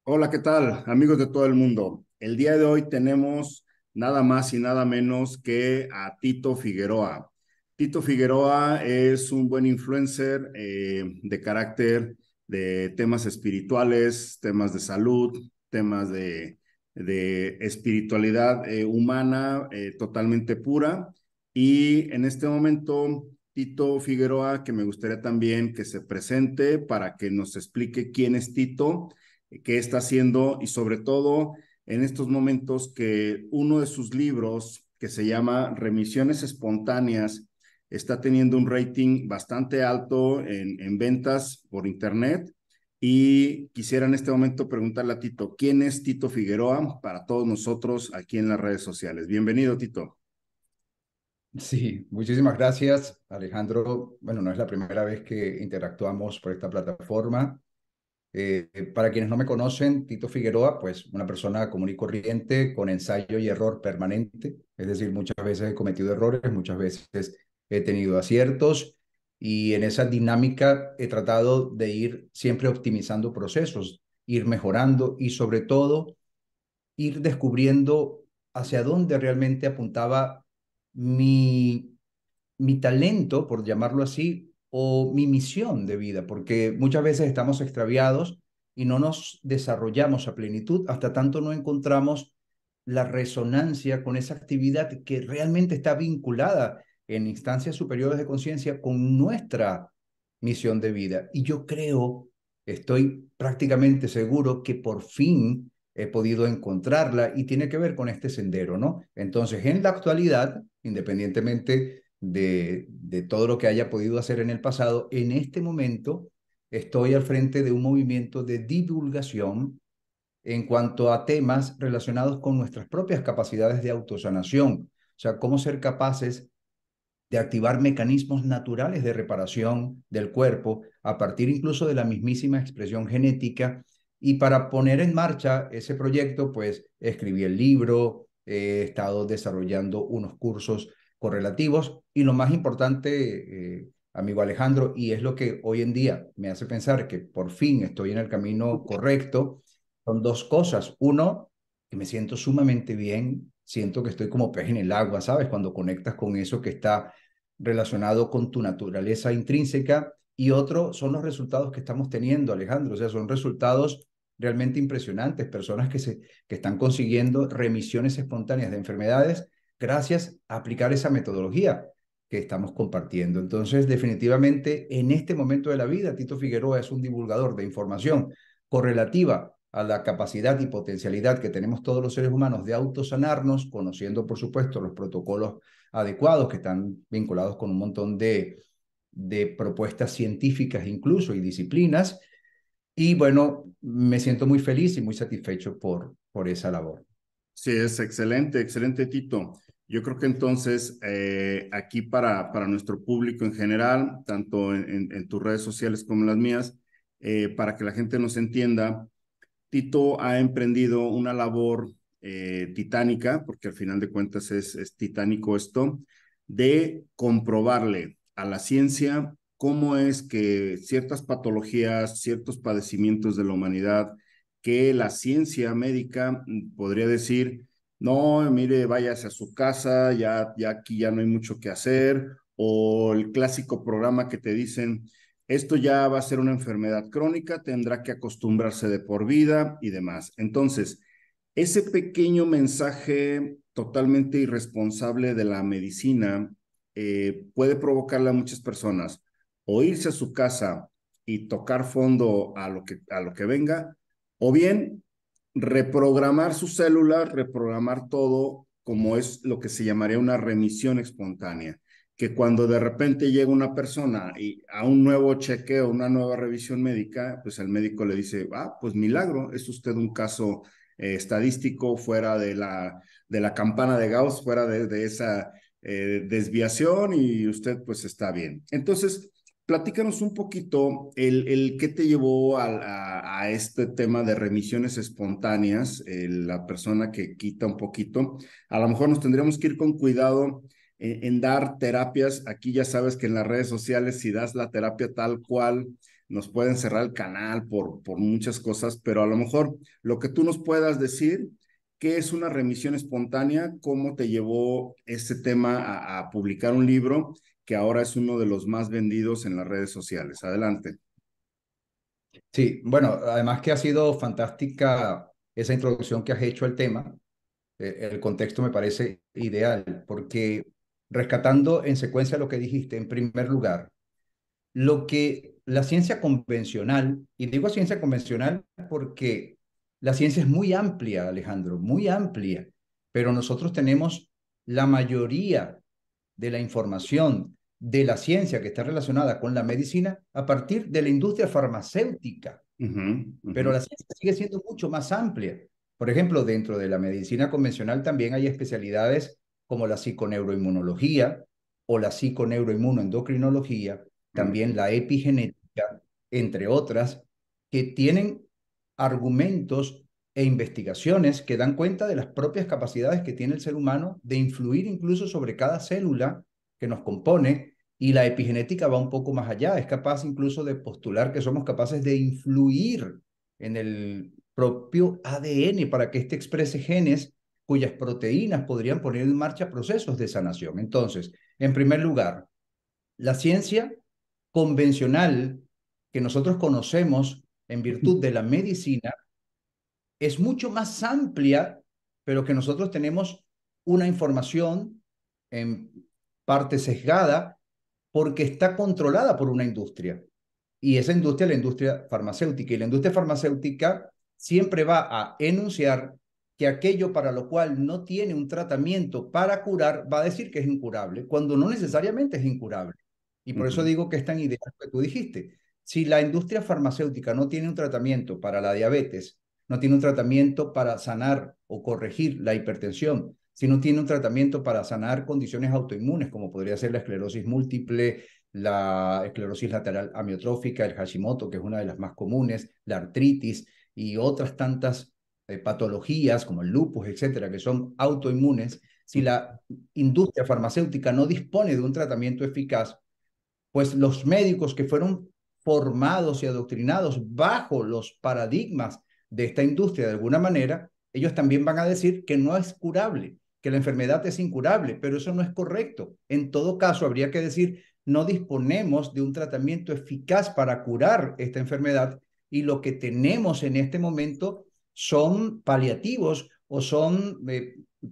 Hola, ¿qué tal, amigos de todo el mundo? El día de hoy tenemos nada más y nada menos que a Tito Figueroa. Tito Figueroa es un buen influencer de carácter de temas espirituales, temas de salud, temas de espiritualidad humana totalmente pura. Y en este momento, Tito Figueroa, que me gustaría también que se presente para que nos explique quién es Tito, qué está haciendo y sobre todo en estos momentos que uno de sus libros que se llama Remisiones Espontáneas está teniendo un rating bastante alto en ventas por internet y quisiera en este momento preguntarle a Tito, ¿quién es Tito Figueroa para todos nosotros aquí en las redes sociales? Bienvenido, Tito. Sí, muchísimas gracias, Alejandro. Bueno, no es la primera vez que interactuamos por esta plataforma. Para quienes no me conocen, Tito Figueroa, pues una persona común y corriente con ensayo y error permanente. Es decir, muchas veces he cometido errores, muchas veces he tenido aciertos y en esa dinámica he tratado de ir siempre optimizando procesos, ir mejorando y sobre todo ir descubriendo hacia dónde realmente apuntaba mi, mi talento, por llamarlo así, o mi misión de vida, porque muchas veces estamos extraviados y no nos desarrollamos a plenitud hasta tanto no encontramos la resonancia con esa actividad que realmente está vinculada en instancias superiores de conciencia con nuestra misión de vida. Y yo creo, estoy prácticamente seguro que por fin he podido encontrarla y tiene que ver con este sendero, ¿no? Entonces, en la actualidad, independientemente de todo lo que haya podido hacer en el pasado, en este momento estoy al frente de un movimiento de divulgación en cuanto a temas relacionados con nuestras propias capacidades de autosanación, o sea, cómo ser capaces de activar mecanismos naturales de reparación del cuerpo a partir incluso de la mismísima expresión genética. Y para poner en marcha ese proyecto, pues escribí el libro, he estado desarrollando unos cursos correlativos y lo más importante, amigo Alejandro, y es lo que hoy en día me hace pensar que por fin estoy en el camino correcto, son dos cosas. Uno, que me siento sumamente bien, siento que estoy como pez en el agua, ¿sabes? Cuando conectas con eso que está relacionado con tu naturaleza intrínseca. Y otro son los resultados que estamos teniendo, Alejandro. O sea, son resultados realmente impresionantes, personas que están consiguiendo remisiones espontáneas de enfermedades gracias a aplicar esa metodología que estamos compartiendo. Entonces, definitivamente, en este momento de la vida, Tito Figueroa es un divulgador de información correlativa a la capacidad y potencialidad que tenemos todos los seres humanos de autosanarnos, conociendo, por supuesto, los protocolos adecuados que están vinculados con un montón de propuestas científicas incluso y disciplinas. Y bueno, me siento muy feliz y muy satisfecho por esa labor. Sí, es excelente, excelente, Tito. Yo creo que entonces aquí para nuestro público en general, tanto en tus redes sociales como en las mías, para que la gente nos entienda, Tito ha emprendido una labor titánica, porque al final de cuentas es titánico esto, de comprobarle a la ciencia cómo es que ciertas patologías, ciertos padecimientos de la humanidad, que la ciencia médica podría decir, no, mire, váyase a su casa, ya aquí ya no hay mucho que hacer, o el clásico programa que te dicen, esto ya va a ser una enfermedad crónica, tendrá que acostumbrarse de por vida y demás. Entonces, ese pequeño mensaje totalmente irresponsable de la medicina puede provocarle a muchas personas o irse a su casa y tocar fondo a lo que venga, o bien reprogramar sus células, reprogramar todo como es lo que se llamaría una remisión espontánea, que cuando de repente llega una persona y a un nuevo chequeo, una nueva revisión médica, pues el médico le dice, pues milagro, es usted un caso estadístico fuera de la campana de Gauss, fuera de esa desviación y usted pues está bien. Entonces, platícanos un poquito el qué te llevó a este tema de remisiones espontáneas, la persona que quita un poquito. A lo mejor nos tendríamos que ir con cuidado dar terapias. Aquí ya sabes que en las redes sociales, si das la terapia tal cual, nos pueden cerrar el canal por muchas cosas, pero a lo mejor lo que tú nos puedas decir, ¿qué es una remisión espontánea? ¿Cómo te llevó este tema a publicar un libro que ahora es uno de los más vendidos en las redes sociales? Adelante. Sí, bueno, además que ha sido fantástica esa introducción que has hecho al tema. El contexto me parece ideal, porque rescatando en secuencia lo que dijiste, en primer lugar, lo que la ciencia convencional, y digo ciencia convencional porque la ciencia es muy amplia, Alejandro, muy amplia, pero nosotros tenemos la mayoría de la información de la ciencia que está relacionada con la medicina a partir de la industria farmacéutica, Ujú, pero ujú, la ciencia sigue siendo mucho más amplia. Por ejemplo, dentro de la medicina convencional también hay especialidades como la psiconeuroinmunología o la psiconeuroinmunoendocrinología, también la epigenética, entre otras, que tienen argumentos e investigaciones que dan cuenta de las propias capacidades que tiene el ser humano de influir incluso sobre cada célula que nos compone, y la epigenética va un poco más allá, es capaz incluso de postular que somos capaces de influir en el propio ADN para que éste exprese genes cuyas proteínas podrían poner en marcha procesos de sanación. Entonces, en primer lugar, la ciencia convencional que nosotros conocemos en virtud de la medicina es mucho más amplia, pero que nosotros tenemos una información en parte sesgada porque está controlada por una industria. Y esa industria es la industria farmacéutica. Y la industria farmacéutica siempre va a enunciar que aquello para lo cual no tiene un tratamiento para curar, va a decir que es incurable, cuando no necesariamente es incurable. Y por eso ujú, digo que es tan ideal lo que tú dijiste. Si la industria farmacéutica no tiene un tratamiento para la diabetes, no tiene un tratamiento para sanar o corregir la hipertensión, si no tiene un tratamiento para sanar condiciones autoinmunes, como podría ser la esclerosis múltiple, la esclerosis lateral amiotrófica, el Hashimoto, que es una de las más comunes, la artritis y otras tantas patologías como el lupus, etcétera, que son autoinmunes, si la industria farmacéutica no dispone de un tratamiento eficaz, pues los médicos que fueron formados y adoctrinados bajo los paradigmas de esta industria de alguna manera, ellos también van a decir que no es curable, que la enfermedad es incurable, pero eso no es correcto. En todo caso, habría que decir, no disponemos de un tratamiento eficaz para curar esta enfermedad y lo que tenemos en este momento son paliativos o son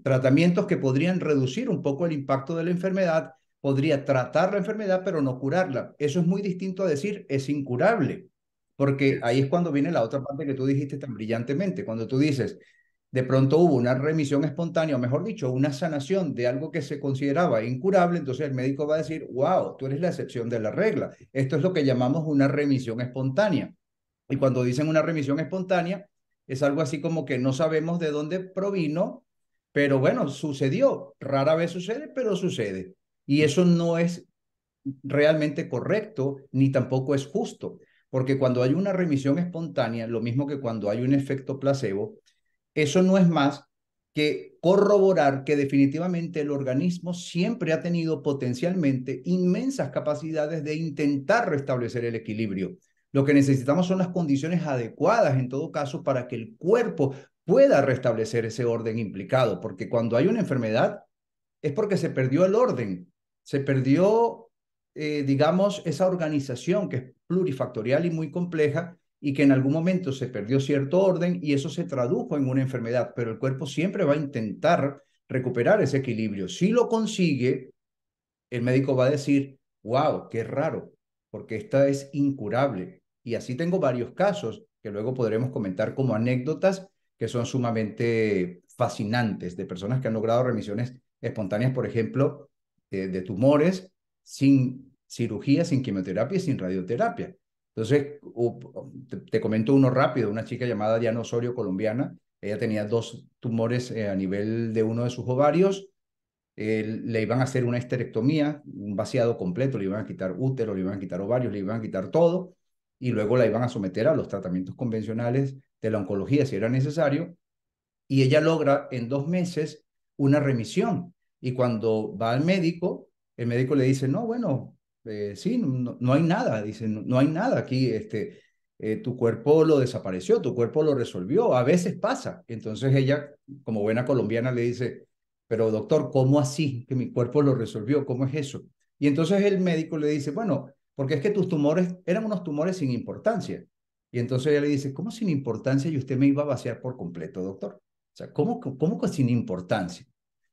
tratamientos que podrían reducir un poco el impacto de la enfermedad, podría tratar la enfermedad, pero no curarla. Eso es muy distinto a decir es incurable, porque ahí es cuando viene la otra parte que tú dijiste tan brillantemente, cuando tú dices, de pronto hubo una remisión espontánea, o mejor dicho, una sanación de algo que se consideraba incurable, entonces el médico va a decir, wow, tú eres la excepción de la regla. Esto es lo que llamamos una remisión espontánea. Y cuando dicen una remisión espontánea, es algo así como que no sabemos de dónde provino, pero bueno, sucedió. Rara vez sucede, pero sucede. Y eso no es realmente correcto ni tampoco es justo, porque cuando hay una remisión espontánea, lo mismo que cuando hay un efecto placebo, eso no es más que corroborar que definitivamente el organismo siempre ha tenido potencialmente inmensas capacidades de intentar restablecer el equilibrio. Lo que necesitamos son las condiciones adecuadas en todo caso para que el cuerpo pueda restablecer ese orden implicado, porque cuando hay una enfermedad es porque se perdió el orden, se perdió, digamos, esa organización que es plurifactorial y muy compleja y que en algún momento se perdió cierto orden y eso se tradujo en una enfermedad, pero el cuerpo siempre va a intentar recuperar ese equilibrio. Si lo consigue, el médico va a decir, wow, qué raro, porque esta es incurable. Y así tengo varios casos que luego podremos comentar como anécdotas que son sumamente fascinantes de personas que han logrado remisiones espontáneas, por ejemplo, de tumores sin cirugía, sin quimioterapia y sin radioterapia. Entonces, te comento uno rápido, una chica llamada Diana Osorio, colombiana. Ella tenía dos tumores a nivel de uno de sus ovarios, le iban a hacer una histerectomía, un vaciado completo, le iban a quitar útero, le iban a quitar ovarios, le iban a quitar todo, y luego la iban a someter a los tratamientos convencionales de la oncología si era necesario, y ella logra en 2 meses una remisión. Y cuando va al médico, el médico le dice, no, bueno, sí, no hay nada, dice, no hay nada aquí, tu cuerpo lo desapareció, tu cuerpo lo resolvió, a veces pasa. Entonces ella, como buena colombiana, le dice, pero doctor, ¿cómo así que mi cuerpo lo resolvió? ¿Cómo es eso? Y entonces el médico le dice, bueno, porque es que tus tumores eran unos tumores sin importancia. Y entonces ella le dice, ¿cómo sin importancia? Y usted me iba a vaciar por completo, doctor. O sea, ¿cómo que sin importancia?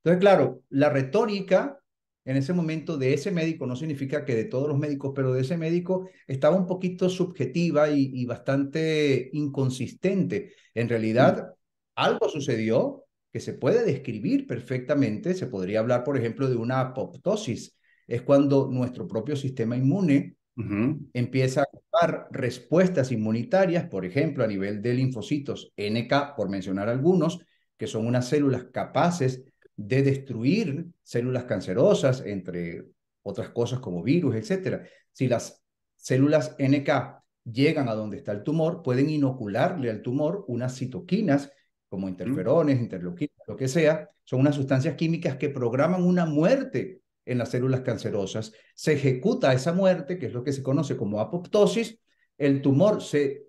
Entonces, claro, la retórica en ese momento de ese médico, no significa que de todos los médicos, pero de ese médico estaba un poquito subjetiva y bastante inconsistente. En Mm, realidad, algo sucedió que se puede describir perfectamente. Se podría hablar, por ejemplo, de una apoptosis. Es cuando nuestro propio sistema inmune ujú, empieza a dar respuestas inmunitarias, por ejemplo, a nivel de linfocitos NK, por mencionar algunos, que son unas células capaces de destruir células cancerosas, entre otras cosas como virus, etcétera. Si las células NK llegan a donde está el tumor, pueden inocularle al tumor unas citoquinas como ujú, interferones, interleuquinas, lo que sea, son unas sustancias químicas que programan una muerte en las células cancerosas. Se ejecuta esa muerte, que es lo que se conoce como apoptosis, el tumor se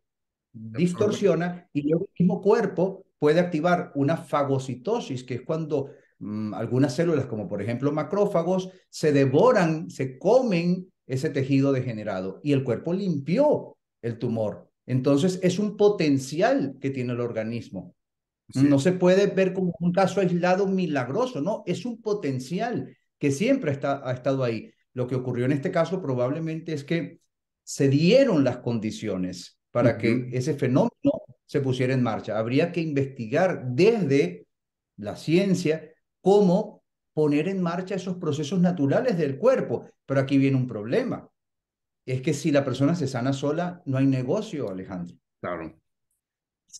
absorbe. distorsiona y luego el mismo cuerpo puede activar una fagocitosis, que es cuando algunas células, como por ejemplo macrófagos, se devoran, se comen ese tejido degenerado y el cuerpo limpió el tumor. Entonces es un potencial que tiene el organismo. Así No es. se puede ver como un caso aislado milagroso, no, es un potencial que siempre ha estado ahí. Lo que ocurrió en este caso probablemente es que se dieron las condiciones para que Ujú. ese fenómeno se pusiera en marcha. Habría que investigar desde la ciencia cómo poner en marcha esos procesos naturales del cuerpo. Pero aquí viene un problema. Es que si la persona se sana sola, no hay negocio, Alejandro. Claro, claro.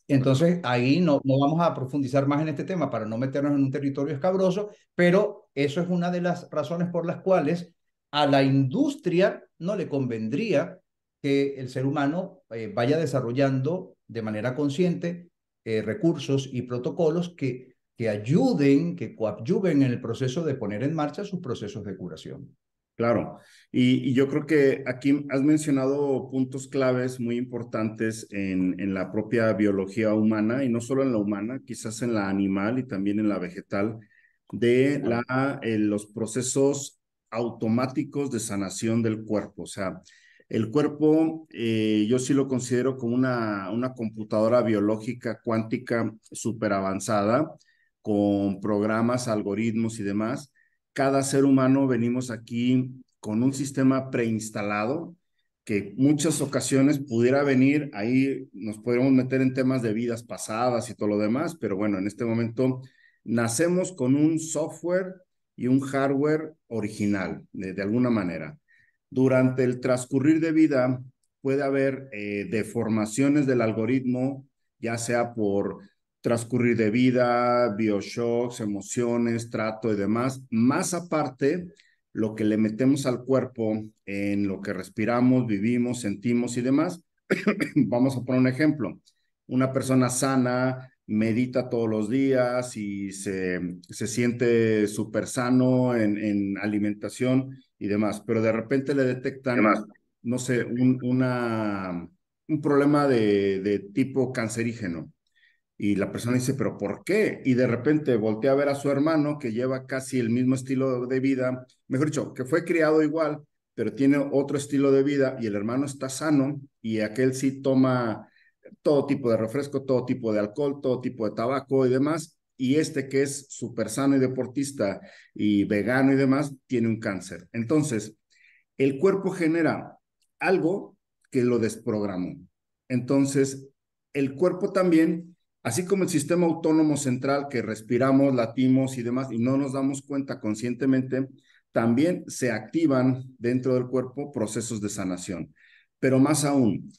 Entonces, ahí no vamos a profundizar más en este tema para no meternos en un territorio escabroso, pero eso es una de las razones por las cuales a la industria no le convendría que el ser humano vaya desarrollando de manera consciente recursos y protocolos que ayuden, que coadyuven en el proceso de poner en marcha sus procesos de curación. Claro, y yo creo que aquí has mencionado puntos claves muy importantes en la propia biología humana, y no solo en la humana, quizás en la animal y también en la vegetal, de Claro. los procesos automáticos de sanación del cuerpo. O sea, el cuerpo yo sí lo considero como una computadora biológica cuántica súper avanzada, con programas, algoritmos y demás. Cada ser humano venimos aquí con un sistema preinstalado que muchas ocasiones pudiera venir, ahí nos podríamos meter en temas de vidas pasadas y todo lo demás, pero bueno, en este momento nacemos con un software y un hardware original, de alguna manera. Durante el transcurrir de vida puede haber deformaciones del algoritmo, ya sea por transcurrir de vida, bioshocks, emociones, trato y demás. Más aparte, lo que le metemos al cuerpo en lo que respiramos, vivimos, sentimos y demás. Vamos a poner un ejemplo. Una persona sana medita todos los días y se siente súper sano en alimentación y demás, pero de repente le detectan, Además, no sé, un problema de tipo cancerígeno. Y la persona dice, pero ¿por qué? Y de repente voltea a ver a su hermano que lleva casi el mismo estilo de vida, mejor dicho, que fue criado igual, pero tiene otro estilo de vida y el hermano está sano y aquel sí toma todo tipo de refresco, todo tipo de alcohol, todo tipo de tabaco y demás. Y este que es súper sano y deportista y vegano y demás, tiene un cáncer. Entonces, el cuerpo genera algo que lo desprogramó. Entonces, el cuerpo también, así como el sistema autónomo central que respiramos, latimos y demás, y no nos damos cuenta conscientemente, también se activan dentro del cuerpo procesos de sanación. Pero más aún,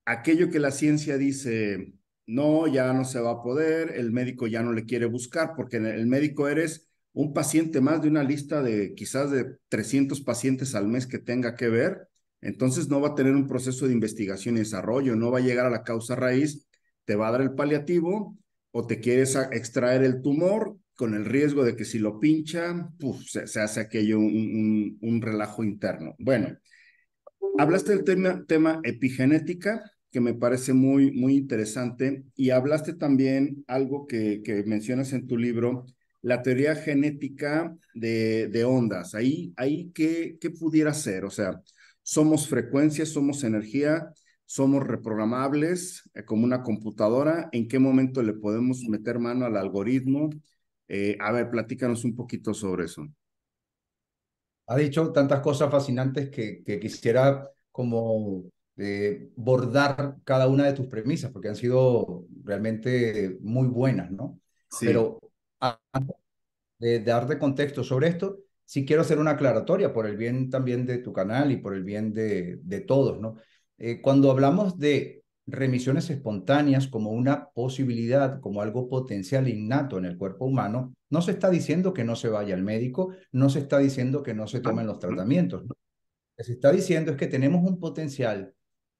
aquello que la ciencia dice, no, ya no se va a poder, el médico ya no le quiere buscar, porque el médico eres un paciente más de una lista de quizás de 300 pacientes al mes que tenga que ver, entonces no va a tener un proceso de investigación y desarrollo, no va a llegar a la causa raíz, te va a dar el paliativo o te quieres extraer el tumor con el riesgo de que si lo pincha, puf, se hace aquello un relajo interno. Bueno, hablaste del tema epigenética, que me parece muy interesante, y hablaste también algo que mencionas en tu libro, la teoría genética de ondas. Ahí ¿qué pudiera ser? O sea, somos frecuencias, somos energía, somos reprogramables como una computadora. ¿En qué momento le podemos meter mano al algoritmo? A ver, platícanos un poquito sobre eso. Ha dicho tantas cosas fascinantes que quisiera como bordar cada una de tus premisas, porque han sido realmente muy buenas, ¿no? Sí. Pero antes de darte contexto sobre esto, sí quiero hacer una aclaratoria por el bien también de tu canal y por el bien de todos, ¿no? Cuando hablamos de remisiones espontáneas como una posibilidad, como algo potencial innato en el cuerpo humano, no se está diciendo que no se vaya al médico, no se está diciendo que no se tomen los tratamientos, ¿no? Lo que se está diciendo es que tenemos un potencial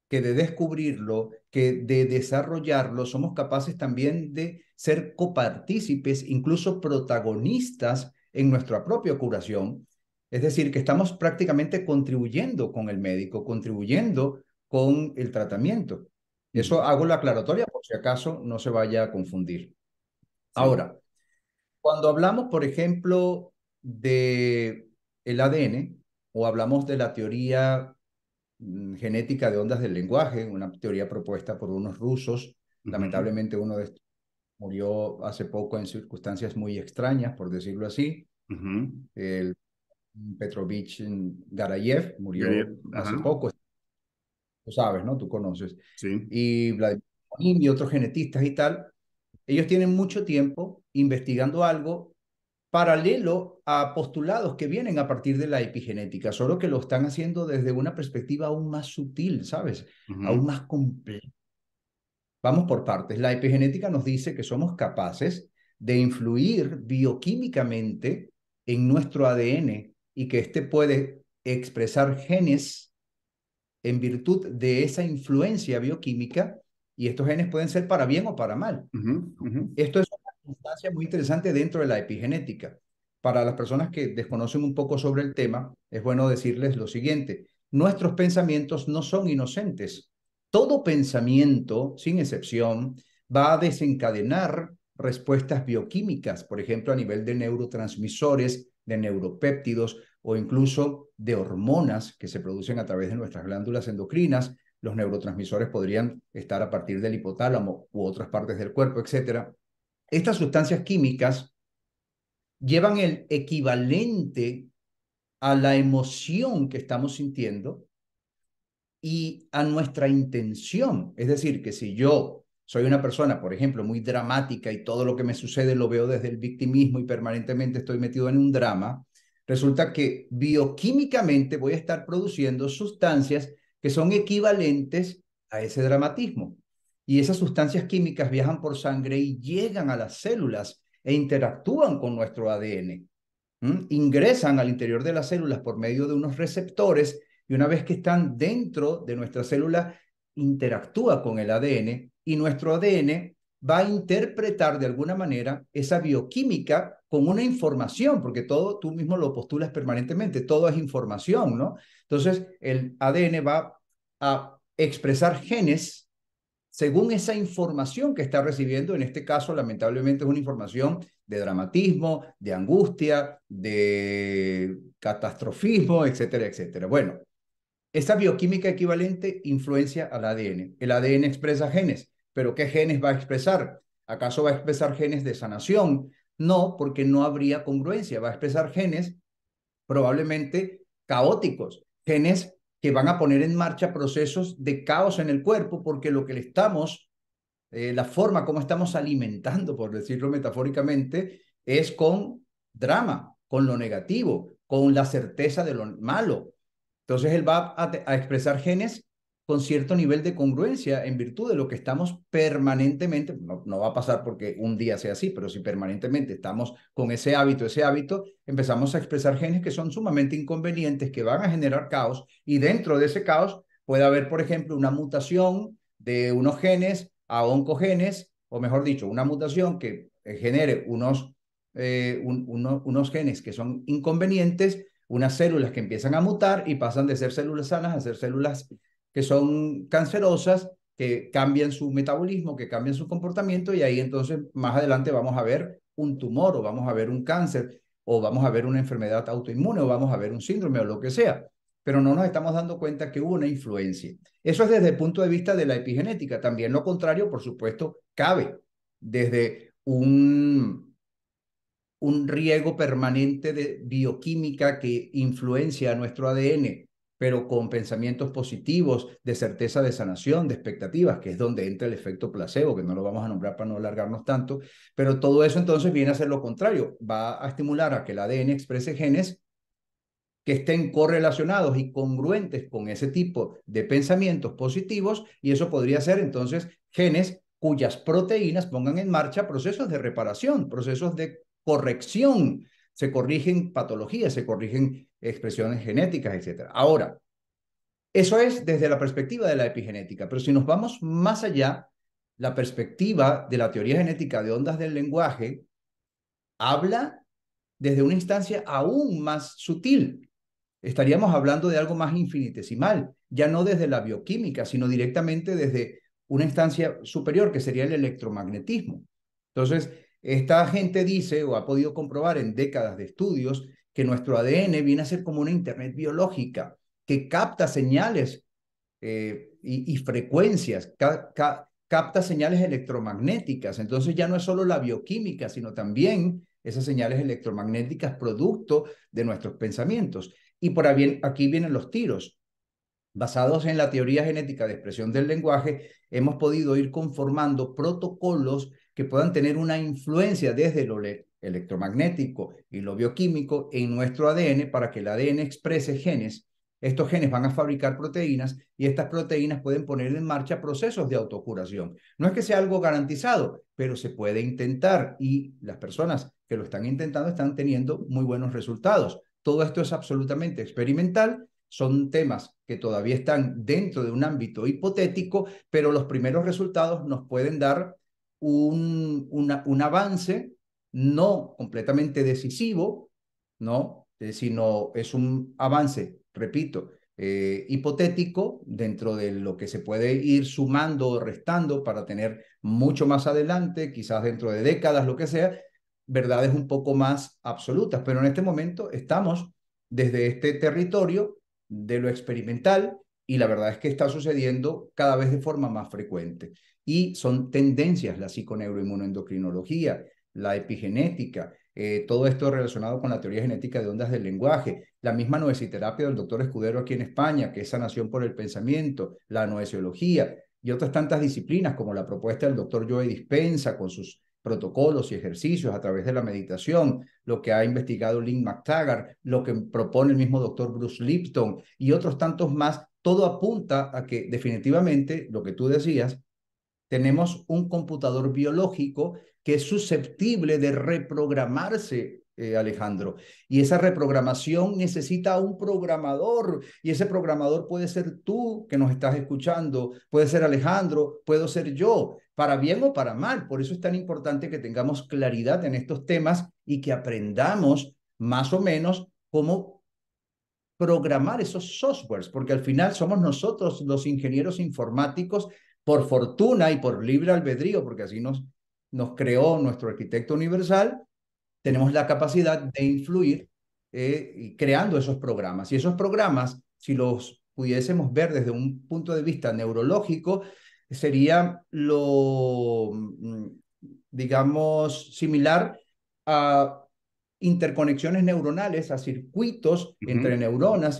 que de descubrirlo, que de desarrollarlo, somos capaces también de ser copartícipes, incluso protagonistas en nuestra propia curación. Es decir, que estamos prácticamente contribuyendo con el médico, contribuyendo con el tratamiento. Eso Ujú. hago la aclaratoria por si acaso no se vaya a confundir. Sí. Ahora, cuando hablamos, por ejemplo, de el ADN o hablamos de la teoría genética de ondas del lenguaje, una teoría propuesta por unos rusos. Ujú. Lamentablemente uno de estos murió hace poco en circunstancias muy extrañas, por decirlo así. Ujú. El Petrovich Garayev Gary, murió hace ajá, poco, tú sabes, ¿no? Tú conoces. sí. Y Vladimir Lenin y otros genetistas y tal, ellos tienen mucho tiempo investigando algo paralelo a postulados que vienen a partir de la epigenética, solo que lo están haciendo desde una perspectiva aún más sutil, ¿sabes? Aún Ujú. más compleja. Vamos por partes. La epigenética nos dice que somos capaces de influir bioquímicamente en nuestro ADN y que éste puede expresar genes en virtud de esa influencia bioquímica y estos genes pueden ser para bien o para mal. Ujú. Ujú. Esto es una instancia muy interesante dentro de la epigenética. Para las personas que desconocen un poco sobre el tema, es bueno decirles lo siguiente. Nuestros pensamientos no son inocentes. Todo pensamiento, sin excepción, va a desencadenar respuestas bioquímicas, por ejemplo, a nivel de neurotransmisores, de neuropéptidos o incluso de hormonas que se producen a través de nuestras glándulas endocrinas. Los neurotransmisores podrían estar a partir del hipotálamo u otras partes del cuerpo, etcétera. Estas sustancias químicas llevan el equivalente a la emoción que estamos sintiendo y a nuestra intención. Es decir, que si yo soy una persona, por ejemplo, muy dramática y todo lo que me sucede lo veo desde el victimismo y permanentemente estoy metido en un drama, resulta que bioquímicamente voy a estar produciendo sustancias que son equivalentes a ese dramatismo. Y esas sustancias químicas viajan por sangre y llegan a las células e interactúan con nuestro ADN. Ingresan al interior de las células por medio de unos receptores y una vez que están dentro de nuestra célula, interactúa con el ADN y nuestro ADN va a interpretar de alguna manera esa bioquímica con una información, porque todo tú mismo lo postulas permanentemente, todo es información, ¿no? Entonces, el ADN va a expresar genes según esa información que está recibiendo. En este caso, lamentablemente, es una información de dramatismo, de angustia, de catastrofismo, etcétera, etcétera. Bueno, esa bioquímica equivalente influencia al ADN. El ADN expresa genes, pero ¿qué genes va a expresar? ¿Acaso va a expresar genes de sanación? No, porque no habría congruencia. Va a expresar genes probablemente caóticos, genes que van a poner en marcha procesos de caos en el cuerpo, porque lo que le estamos, la forma como estamos alimentando, por decirlo metafóricamente, es con drama, con lo negativo, con la certeza de lo malo. Entonces él va a expresar genes con cierto nivel de congruencia en virtud de lo que estamos permanentemente, no va a pasar porque un día sea así, pero si permanentemente estamos con ese hábito, empezamos a expresar genes que son sumamente inconvenientes, que van a generar caos y dentro de ese caos puede haber, por ejemplo, una mutación de unos genes a oncogenes, o mejor dicho, una mutación que genere unos unos genes que son inconvenientes, unas células que empiezan a mutar y pasan de ser células sanas a ser células que son cancerosas, que cambian su metabolismo, que cambian su comportamiento, y ahí entonces más adelante vamos a ver un tumor o vamos a ver un cáncer o vamos a ver una enfermedad autoinmune o vamos a ver un síndrome o lo que sea. Pero no nos estamos dando cuenta que hubo una influencia. Eso es desde el punto de vista de la epigenética. También lo contrario, por supuesto, cabe desde un riego permanente de bioquímica que influencia a nuestro ADN, pero con pensamientos positivos, de certeza de sanación, de expectativas, que es donde entra el efecto placebo, que no lo vamos a nombrar para no alargarnos tanto, pero todo eso entonces viene a ser lo contrario, va a estimular a que el ADN exprese genes que estén correlacionados y congruentes con ese tipo de pensamientos positivos, y eso podría ser entonces genes cuyas proteínas pongan en marcha procesos de reparación, procesos de corrección, se corrigen patologías, se corrigen expresiones genéticas, etc. Ahora, eso es desde la perspectiva de la epigenética, pero si nos vamos más allá, la perspectiva de la teoría genética de ondas del lenguaje habla desde una instancia aún más sutil. Estaríamos hablando de algo más infinitesimal, ya no desde la bioquímica, sino directamente desde una instancia superior, que sería el electromagnetismo. Entonces, esta gente dice o ha podido comprobar en décadas de estudios que nuestro ADN viene a ser como una internet biológica que capta señales y frecuencias, capta señales electromagnéticas. Entonces ya no es solo la bioquímica, sino también esas señales electromagnéticas producto de nuestros pensamientos. Y por aquí vienen los tiros. Basados en la teoría genética de expresión del lenguaje, hemos podido ir conformando protocolos que puedan tener una influencia desde lo electromagnético y lo bioquímico en nuestro ADN para que el ADN exprese genes. Estos genes van a fabricar proteínas y estas proteínas pueden poner en marcha procesos de autocuración. No es que sea algo garantizado, pero se puede intentar y las personas que lo están intentando están teniendo muy buenos resultados. Todo esto es absolutamente experimental, son temas que todavía están dentro de un ámbito hipotético, pero los primeros resultados nos pueden dar un avance no completamente decisivo, ¿no? Sino es un avance, repito, hipotético dentro de lo que se puede ir sumando o restando para tener mucho más adelante, quizás dentro de décadas, lo que sea, verdades un poco más absolutas. Pero en este momento estamos desde este territorio de lo experimental y la verdad es que está sucediendo cada vez de forma más frecuente. Y son tendencias, la psiconeuroinmunoendocrinología, la epigenética, todo esto relacionado con la teoría genética de ondas del lenguaje, la misma noesiterapia del doctor Escudero aquí en España, que es sanación por el pensamiento, la noesiología y otras tantas disciplinas como la propuesta del doctor Joe Dispenza con sus protocolos y ejercicios a través de la meditación, lo que ha investigado Lynn McTaggart, lo que propone el mismo doctor Bruce Lipton y otros tantos más, todo apunta a que definitivamente, lo que tú decías, tenemos un computador biológico que es susceptible de reprogramarse, Alejandro. Y esa reprogramación necesita un programador. Y ese programador puede ser tú que nos estás escuchando, puede ser Alejandro, puedo ser yo, para bien o para mal. Por eso es tan importante que tengamos claridad en estos temas y que aprendamos más o menos cómo programar esos softwares, porque al final somos nosotros los ingenieros informáticos, por fortuna y por libre albedrío, porque así nos creó nuestro arquitecto universal, tenemos la capacidad de influir creando esos programas. Y esos programas, si los pudiésemos ver desde un punto de vista neurológico, sería digamos, similar a interconexiones neuronales, a circuitos entre neuronas,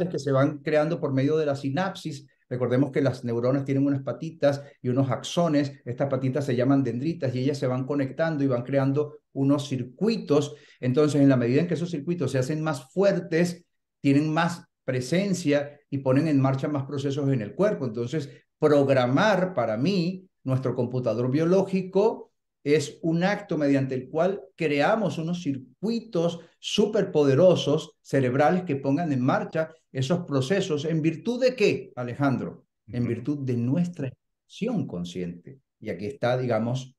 que se van creando por medio de la sinapsis. Recordemos que las neuronas tienen unas patitas y unos axones. Estas patitas se llaman dendritas y ellas se van conectando y van creando unos circuitos. Entonces, en la medida en que esos circuitos se hacen más fuertes, tienen más presencia y ponen en marcha más procesos en el cuerpo. Entonces, programar para mí, nuestro computador biológico, es un acto mediante el cual creamos unos circuitos superpoderosos cerebrales que pongan en marcha esos procesos. ¿En virtud de qué, Alejandro? En virtud de nuestra acción consciente. Y aquí está, digamos,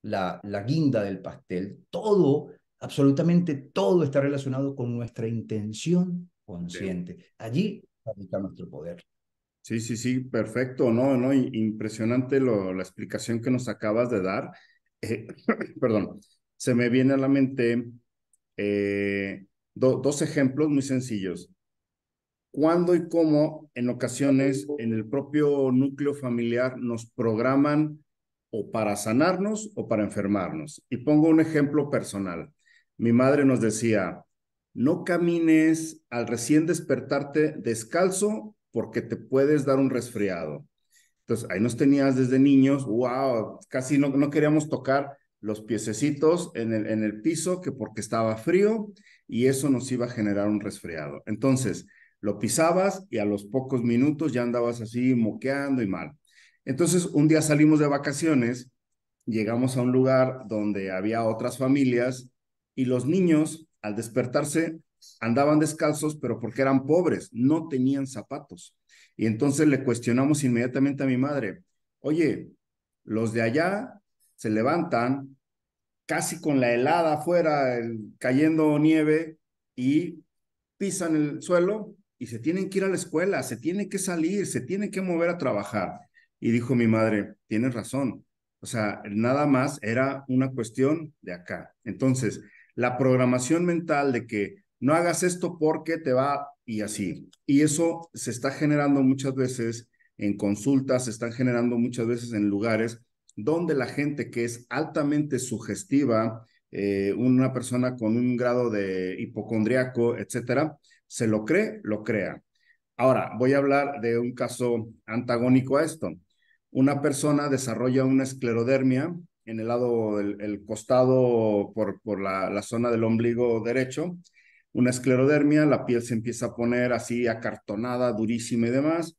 la guinda del pastel. Todo, absolutamente todo está relacionado con nuestra intención Sí, consciente. Allí radica nuestro poder. sí, sí, sí, perfecto, no, impresionante la explicación que nos acabas de dar. Eh, perdón, se me viene a la mente dos ejemplos muy sencillos. ¿Cuándo y cómo en ocasiones en el propio núcleo familiar nos programan o para sanarnos o para enfermarnos? Y pongo un ejemplo personal. Mi madre nos decía, no camines al recién despertarte descalzo porque te puedes dar un resfriado. Entonces, ahí nos tenías desde niños, wow, casi no queríamos tocar los piececitos en el piso, que porque estaba frío y eso nos iba a generar un resfriado. Entonces, lo pisabas y a los pocos minutos ya andabas así moqueando y mal. Entonces, un día salimos de vacaciones, llegamos a un lugar donde había otras familias y los niños, al despertarse, andaban descalzos, pero porque eran pobres, no tenían zapatos. Y entonces le cuestionamos inmediatamente a mi madre, oye, los de allá se levantan casi con la helada afuera, cayendo nieve y pisan el suelo y se tienen que ir a la escuela, se tienen que salir, se tienen que mover a trabajar. Y dijo mi madre, tienes razón. O sea, nada más era una cuestión de acá. Entonces, la programación mental de que no hagas esto porque te va y así. Y eso se está generando muchas veces en consultas, se están generando muchas veces en lugares donde la gente que es altamente sugestiva, una persona con un grado de hipocondriaco, etcétera, se lo cree, lo crea. Ahora, voy a hablar de un caso antagónico a esto. Una persona desarrolla una esclerodermia en el lado, el costado por la zona del ombligo derecho, una esclerodermia, la piel se empieza a poner así acartonada, durísima y demás.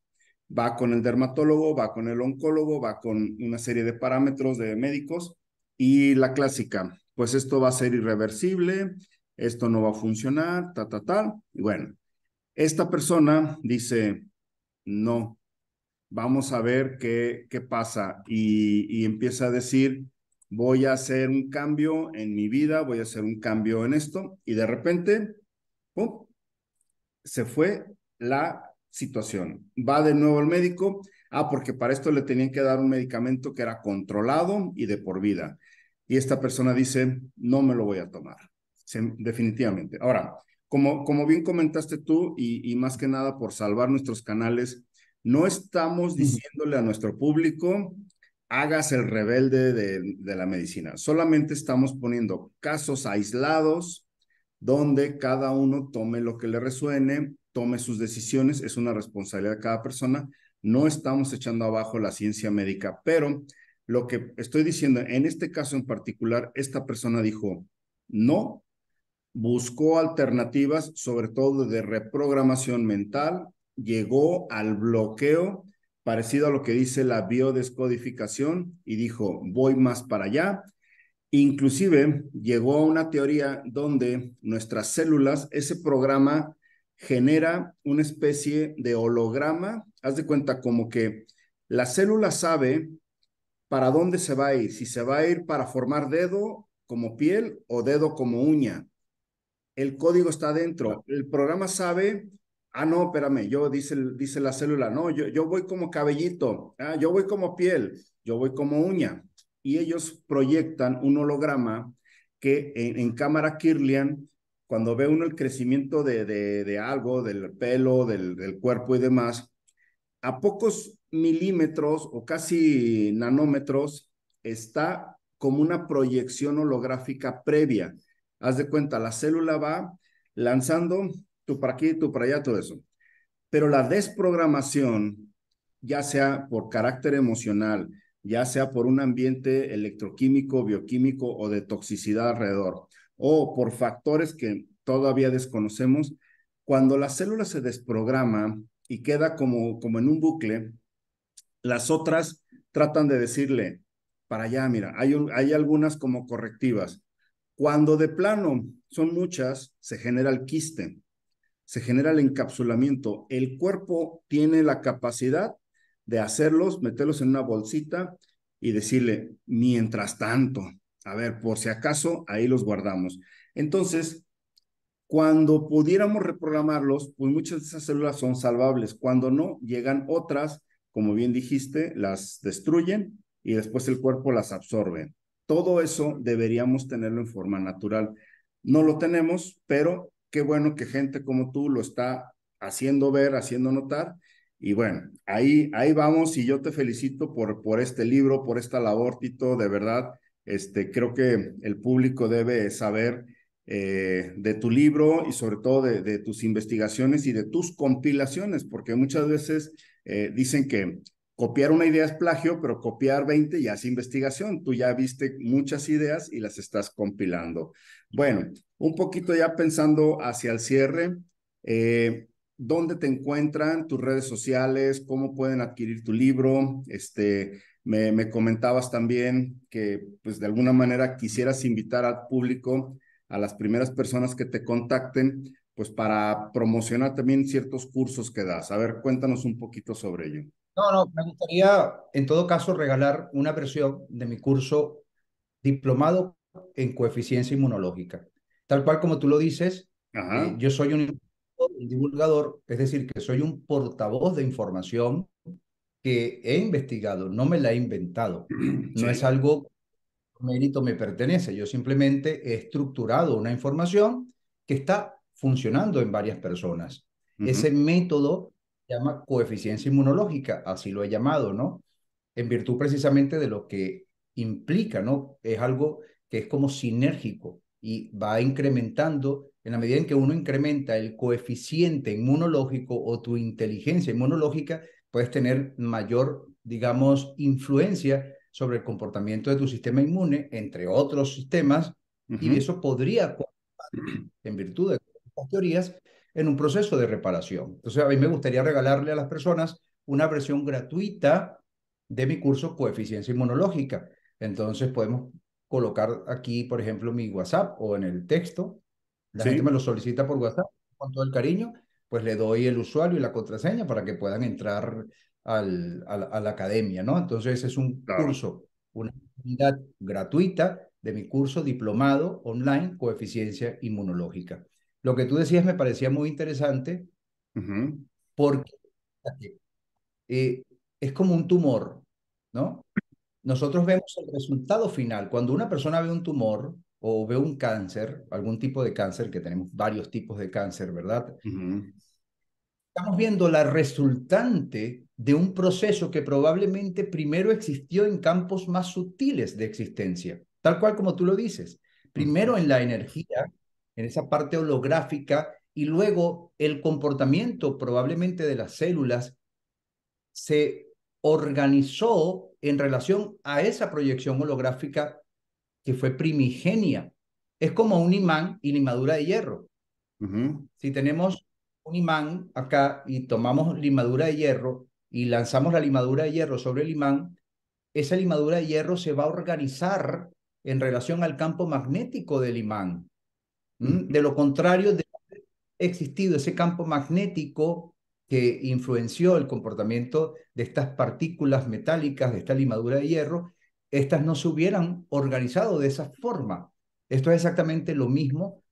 Va con el dermatólogo, va con el oncólogo, va con una serie de parámetros de médicos y la clásica, pues esto va a ser irreversible, esto no va a funcionar, y bueno, esta persona dice, no, vamos a ver qué pasa y empieza a decir, voy a hacer un cambio en mi vida, voy a hacer un cambio en esto y de repente, ¡pum!, se fue la situación. Va de nuevo al médico, porque para esto le tenían que dar un medicamento que era controlado y de por vida. Y esta persona dice, no me lo voy a tomar, definitivamente. Ahora, como bien comentaste tú, y más que nada por salvar nuestros canales, no estamos diciéndole a nuestro público, hagas el rebelde de la medicina. Solamente estamos poniendo casos aislados donde cada uno tome lo que le resuene, tome sus decisiones, es una responsabilidad de cada persona. No estamos echando abajo la ciencia médica, pero lo que estoy diciendo, en este caso en particular, esta persona dijo, no, buscó alternativas, sobre todo de reprogramación mental, llegó al bloqueo parecido a lo que dice la biodescodificación y dijo, voy más para allá. Inclusive llegó a una teoría donde nuestras células, ese programa genera una especie de holograma. Haz de cuenta como que la célula sabe para dónde se va a ir, si se va a ir para formar dedo como piel o dedo como uña. El código está dentro. El programa sabe, no, espérame, dice la célula, no, yo voy como cabellito, yo voy como piel, yo voy como uña. Y ellos proyectan un holograma que en cámara Kirlian, cuando ve uno el crecimiento de algo, del pelo, del cuerpo y demás, a pocos milímetros o casi nanómetros está como una proyección holográfica previa. Haz de cuenta, la célula va lanzando tú para aquí, tú para allá, todo eso. Pero la desprogramación, ya sea por carácter emocional, ya sea por un ambiente electroquímico, bioquímico o de toxicidad alrededor, o por factores que todavía desconocemos, cuando la célula se desprograma y queda como en un bucle, las otras tratan de decirle, para allá, mira, hay algunas como correctivas. Cuando de plano son muchas, se genera el quiste, se genera el encapsulamiento. El cuerpo tiene la capacidad de hacerlos, meterlos en una bolsita y decirle, mientras tanto, a ver, por si acaso, ahí los guardamos. Entonces, cuando pudiéramos reprogramarlos, pues muchas de esas células son salvables. Cuando no, llegan otras, como bien dijiste, las destruyen y después el cuerpo las absorbe. Todo eso deberíamos tenerlo en forma natural. No lo tenemos, pero qué bueno que gente como tú lo está haciendo ver, haciendo notar. Y bueno, ahí vamos y yo te felicito por este libro, por esta labor, Tito, de verdad. Creo que el público debe saber de tu libro y sobre todo de tus investigaciones y de tus compilaciones, porque muchas veces dicen que copiar una idea es plagio, pero copiar 20 ya es investigación. Tú ya viste muchas ideas y las estás compilando. Bueno, un poquito ya pensando hacia el cierre, ¿dónde te encuentran tus redes sociales? ¿Cómo pueden adquirir tu libro? Me comentabas también que pues de alguna manera quisieras invitar al público, a las primeras personas que te contacten, pues para promocionar también ciertos cursos que das. A ver, cuéntanos un poquito sobre ello. No, no, me gustaría en todo caso regalar una versión de mi curso diplomado en coeficiencia inmunológica. Tal cual como tú lo dices, Ajá, yo soy un divulgador, es decir, que soy un portavoz de información que he investigado, no me la he inventado. No es sí. algo mérito me pertenece. Yo simplemente he estructurado una información que está funcionando en varias personas. Ujú, Ese método se llama coeficiencia inmunológica, así lo he llamado, ¿no? En virtud precisamente de lo que implica, ¿no? Es algo que es como sinérgico y va incrementando en la medida en que uno incrementa el coeficiente inmunológico o tu inteligencia inmunológica, puedes tener mayor, digamos, influencia sobre el comportamiento de tu sistema inmune, entre otros sistemas, y ujú. eso podría, en virtud de estas teorías, en un proceso de reparación. Entonces, a mí me gustaría regalarle a las personas una versión gratuita de mi curso Coeficiencia Inmunológica. Entonces, podemos colocar aquí, por ejemplo, mi WhatsApp o en el texto. La gente me Sí, lo solicita por WhatsApp con todo el cariño, pues le doy el usuario y la contraseña para que puedan entrar a la academia, ¿no? Entonces es un claro. curso, una unidad gratuita de mi curso diplomado online coeficiencia inmunológica. Lo que tú decías me parecía muy interesante Ujú, porque eh, es como un tumor, ¿no? Nosotros vemos el resultado final. Cuando una persona ve un tumor o ve un cáncer, algún tipo de cáncer, que tenemos varios tipos de cáncer, ¿verdad? ujú, Estamos viendo la resultante de un proceso que probablemente primero existió en campos más sutiles de existencia, tal cual como tú lo dices. ujú, Primero en la energía, en esa parte holográfica, y luego el comportamiento probablemente de las células se organizó en relación a esa proyección holográfica que fue primigenia. Es como un imán y limadura de hierro. ujú, Si tenemos un imán acá y tomamos limadura de hierro y lanzamos la limadura de hierro sobre el imán, esa limadura de hierro se va a organizar en relación al campo magnético del imán. ujú. De lo contrario, de haber existido ese campo magnético que influenció el comportamiento de estas partículas metálicas, de esta limadura de hierro, estas no se hubieran organizado de esa forma. Esto es exactamente lo mismo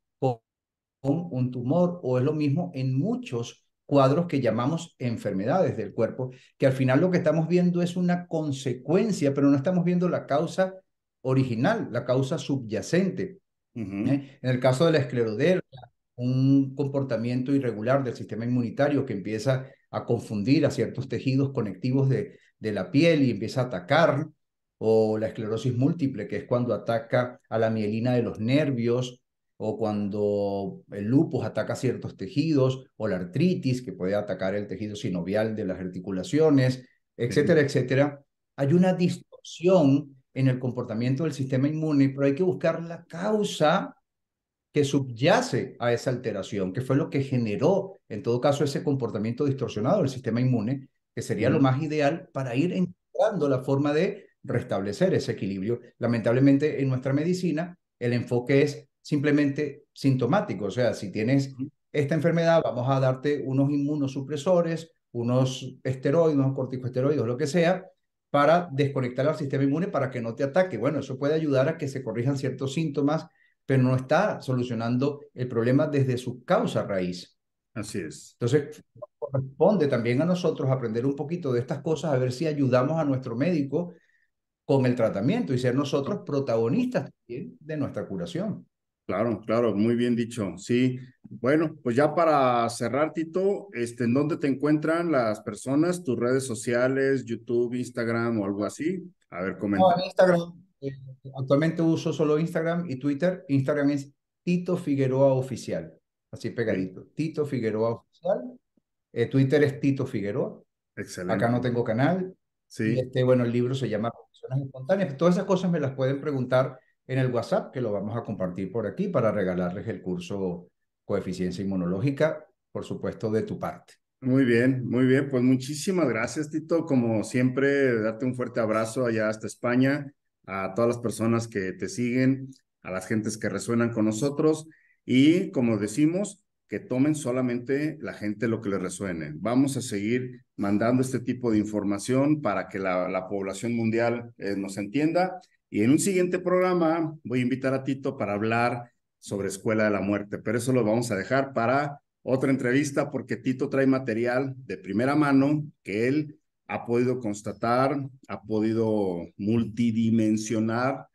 con un tumor o es lo mismo en muchos cuadros que llamamos enfermedades del cuerpo, que al final lo que estamos viendo es una consecuencia, pero no estamos viendo la causa original, la causa subyacente. Ujú, En el caso de la esclerodermia, un comportamiento irregular del sistema inmunitario que empieza a confundir a ciertos tejidos conectivos de la piel y empieza a atacar, o la esclerosis múltiple, que es cuando ataca a la mielina de los nervios, o cuando el lupus ataca ciertos tejidos, o la artritis, que puede atacar el tejido sinovial de las articulaciones, etcétera, sí, etcétera. Hay una distorsión en el comportamiento del sistema inmune, pero hay que buscar la causa que subyace a esa alteración, que fue lo que generó, en todo caso, ese comportamiento distorsionado del sistema inmune, que sería lo ujú, más ideal para ir encontrando la forma de restablecer ese equilibrio. Lamentablemente, en nuestra medicina, el enfoque es simplemente sintomático, o sea, si tienes ujú, esta enfermedad, vamos a darte unos inmunosupresores, unos esteroides, unos corticosteroides, lo que sea, para desconectar al sistema inmune para que no te ataque. Bueno, eso puede ayudar a que se corrijan ciertos síntomas, pero no está solucionando el problema desde su causa raíz. Así es. Entonces, corresponde también a nosotros aprender un poquito de estas cosas, a ver si ayudamos a nuestro médico con el tratamiento y ser nosotros protagonistas también de nuestra curación. Claro, claro, muy bien dicho. Sí. Bueno, pues ya para cerrar, Tito, ¿en dónde te encuentran las personas, tus redes sociales, YouTube, Instagram o algo así? A ver, No, comenta. en Instagram, actualmente uso solo Instagram y Twitter. Instagram es Tito Figueroa Oficial, así Ok. pegadito. Tito Figueroa Oficial. Twitter es Tito Figueroa. Acá no Excelente. tengo canal. Y Sí, bueno, el libro se llama Confesiones Espontáneas. Todas esas cosas me las pueden preguntar en el WhatsApp, que lo vamos a compartir por aquí para regalarles el curso Coeficiencia Inmunológica, por supuesto, de tu parte. muy bien, muy bien. Pues muchísimas gracias, Tito. Como siempre, darte un fuerte abrazo allá hasta España, a todas las personas que te siguen, a las gentes que resuenan con nosotros y, como decimos, que tomen solamente la gente lo que les resuene. Vamos a seguir mandando este tipo de información para que la población mundial nos entienda. Y en un siguiente programa voy a invitar a Tito para hablar sobre Escuela de la Muerte, pero eso lo vamos a dejar para otra entrevista porque Tito trae material de primera mano que él ha podido constatar, ha podido multidimensionar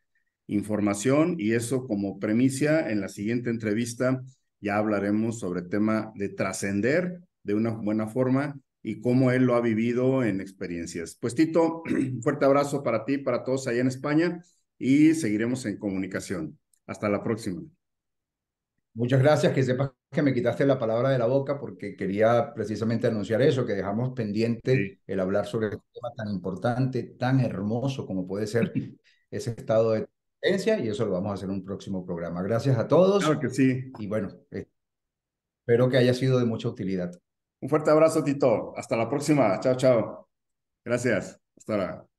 información y eso como premisa en la siguiente entrevista ya hablaremos sobre el tema de trascender de una buena forma y cómo él lo ha vivido en experiencias. Pues Tito, un fuerte abrazo para ti, para todos allá en España y seguiremos en comunicación. Hasta la próxima. Muchas gracias, que sepas que me quitaste la palabra de la boca porque quería precisamente anunciar eso, que dejamos pendiente Sí, el hablar sobre un tema tan importante, tan hermoso como puede ser ese estado de tendencia y eso lo vamos a hacer en un próximo programa. Gracias a claro todos que sí. y bueno, espero que haya sido de mucha utilidad. Un fuerte abrazo, Tito. Hasta la próxima. Chao, chao. Gracias. Hasta ahora.